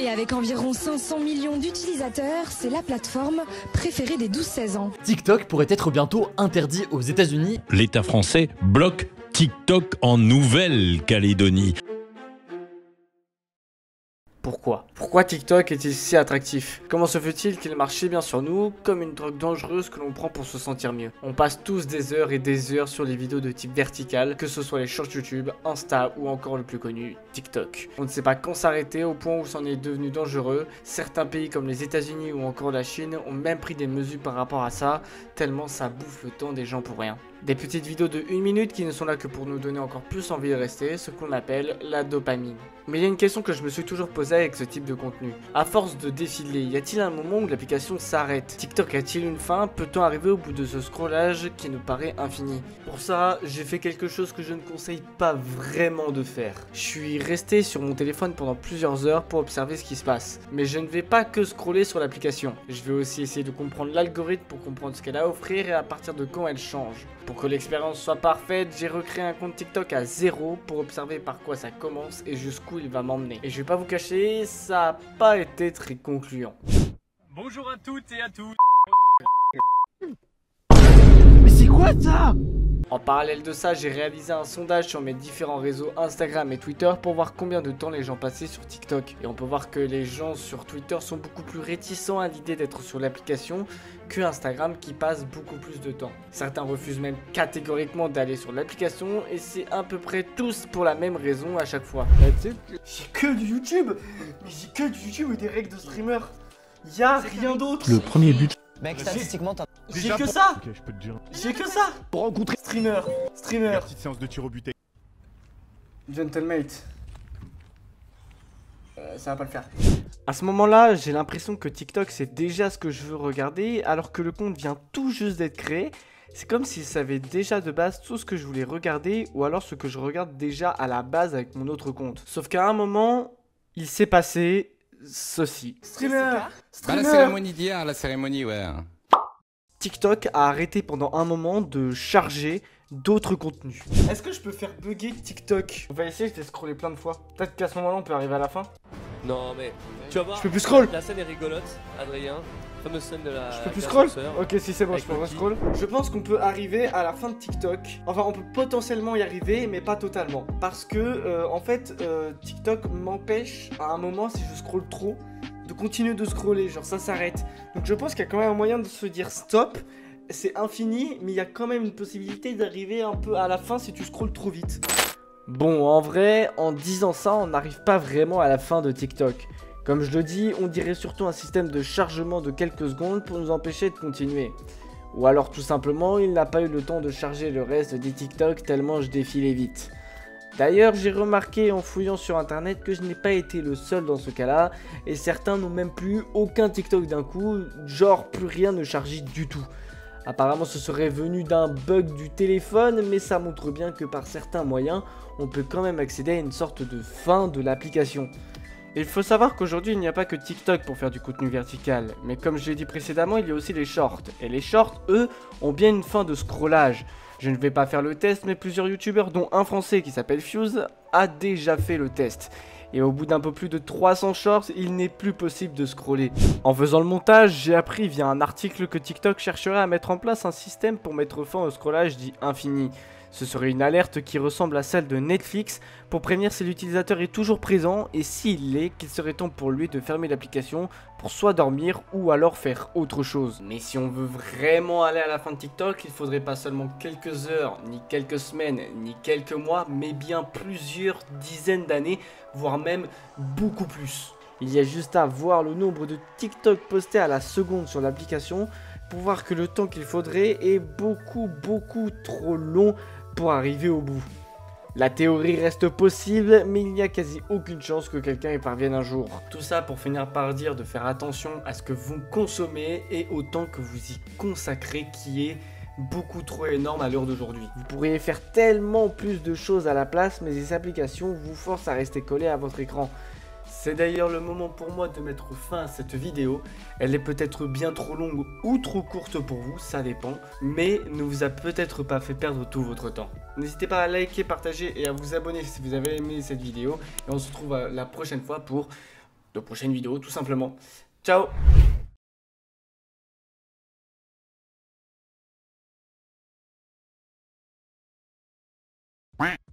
Et avec environ 500 millions d'utilisateurs, c'est la plateforme préférée des 12-16 ans. TikTok pourrait être bientôt interdit aux États-Unis. L'État français bloque TikTok en Nouvelle-Calédonie. Pourquoi TikTok est-il si attractif? Comment se fait-il qu'il marche si bien sur nous, comme une drogue dangereuse que l'on prend pour se sentir mieux? On passe tous des heures et des heures sur les vidéos de type vertical, que ce soit les shorts YouTube, Insta ou encore le plus connu, TikTok. On ne sait pas quand s'arrêter au point où c'en est devenu dangereux. Certains pays comme les États-Unis ou encore la Chine ont même pris des mesures par rapport à ça, tellement ça bouffe le temps des gens pour rien. Des petites vidéos de 1 minute qui ne sont là que pour nous donner encore plus envie de rester, ce qu'on appelle la dopamine. Mais il y a une question que je me suis toujours posée avec ce type de contenu. À force de défiler, y a-t-il un moment où l'application s'arrête? TikTok a-t-il une fin? Peut-on arriver au bout de ce scrollage qui nous paraît infini? Pour ça, j'ai fait quelque chose que je ne conseille pas vraiment de faire. Je suis resté sur mon téléphone pendant plusieurs heures pour observer ce qui se passe. Mais je ne vais pas que scroller sur l'application. Je vais aussi essayer de comprendre l'algorithme pour comprendre ce qu'elle a à offrir et à partir de quand elle change. Pour que l'expérience soit parfaite, j'ai recréé un compte TikTok à 0 pour observer par quoi ça commence et jusqu'où il va m'emmener. Et je vais pas vous cacher, ça a pas été très concluant. Bonjour à toutes et à tous. Mais c'est quoi ça? En parallèle de ça, j'ai réalisé un sondage sur mes différents réseaux Instagram et Twitter pour voir combien de temps les gens passaient sur TikTok. Et on peut voir que les gens sur Twitter sont beaucoup plus réticents à l'idée d'être sur l'application que Instagram qui passe beaucoup plus de temps. Certains refusent même catégoriquement d'aller sur l'application et c'est à peu près tous pour la même raison à chaque fois. J'ai que du YouTube, mais j'ai que du YouTube et des règles de streamer. Y'a rien d'autre. Le premier but. Mec, statistiquement, t'as... J'ai que ça. Ok, je peux te dire. J'ai que ça pour rencontrer streamer. Petite séance de tir au but. Gentlemate. Ça va pas le faire. À ce moment-là, j'ai l'impression que TikTok c'est déjà ce que je veux regarder, alors que le compte vient tout juste d'être créé. C'est comme s'il savait déjà de base tout ce que je voulais regarder, ou alors ce que je regarde déjà à la base avec mon autre compte. Sauf qu'à un moment, il s'est passé ceci. Streamer. Bah, la cérémonie d'hier, la cérémonie, ouais. TikTok a arrêté pendant un moment de charger d'autres contenus. Est-ce que je peux faire bugger TikTok? On va essayer, je t'ai scrollé plein de fois. Peut-être qu'à ce moment-là, on peut arriver à la fin. Non mais tu vas voir. Je peux plus scroll. La scène est rigolote, Adrien. Fameuse scène de la. Je peux plus scroll. l'ascenseur. Ok, si c'est bon, je peux re-scroll. Je pense qu'on peut arriver à la fin de TikTok. Enfin, on peut potentiellement y arriver, mais pas totalement. Parce que, en fait, TikTok m'empêche à un moment, si je scroll trop, de continuer de scroller. Genre, ça s'arrête. Donc, je pense qu'il y a quand même un moyen de se dire stop. C'est infini, mais il y a quand même une possibilité d'arriver un peu à la fin si tu scrolles trop vite. Bon, en vrai, en disant ça, on n'arrive pas vraiment à la fin de TikTok. Comme je le dis, on dirait surtout un système de chargement de quelques secondes pour nous empêcher de continuer. Ou alors tout simplement, il n'a pas eu le temps de charger le reste des TikTok tellement je défilais vite. D'ailleurs, j'ai remarqué en fouillant sur internet que je n'ai pas été le seul dans ce cas-là, et certains n'ont même plus aucun TikTok d'un coup, genre plus rien ne chargeait du tout. Apparemment ce serait venu d'un bug du téléphone, mais ça montre bien que par certains moyens, on peut quand même accéder à une sorte de fin de l'application. Il faut savoir qu'aujourd'hui il n'y a pas que TikTok pour faire du contenu vertical, mais comme je l'ai dit précédemment, il y a aussi les shorts. Et les shorts, eux, ont bien une fin de scrollage. Je ne vais pas faire le test, mais plusieurs youtubeurs, dont un français qui s'appelle Fuse, a déjà fait le test. Et au bout d'un peu plus de 300 shorts, il n'est plus possible de scroller. En faisant le montage, j'ai appris via un article que TikTok chercherait à mettre en place un système pour mettre fin au scrollage dit infini. Ce serait une alerte qui ressemble à celle de Netflix pour prévenir si l'utilisateur est toujours présent et s'il l'est, qu'il serait temps pour lui de fermer l'application pour soit dormir ou alors faire autre chose. Mais si on veut vraiment aller à la fin de TikTok, il faudrait pas seulement quelques heures, ni quelques semaines, ni quelques mois, mais bien plusieurs dizaines d'années, voire même beaucoup plus. Il y a juste à voir le nombre de TikTok postés à la seconde sur l'application pour voir que le temps qu'il faudrait est beaucoup trop long pour arriver au bout. La théorie reste possible, mais il n'y a quasi aucune chance que quelqu'un y parvienne un jour. Tout ça pour finir par dire de faire attention à ce que vous consommez et au temps que vous y consacrez qui est beaucoup trop énorme à l'heure d'aujourd'hui. Vous pourriez faire tellement plus de choses à la place, mais les applications vous forcent à rester collé à votre écran. C'est d'ailleurs le moment pour moi de mettre fin à cette vidéo. Elle est peut-être bien trop longue ou trop courte pour vous, ça dépend, mais ne vous a peut-être pas fait perdre tout votre temps. N'hésitez pas à liker, partager et à vous abonner si vous avez aimé cette vidéo. Et on se retrouve la prochaine fois pour de prochaines vidéos, tout simplement. Ciao!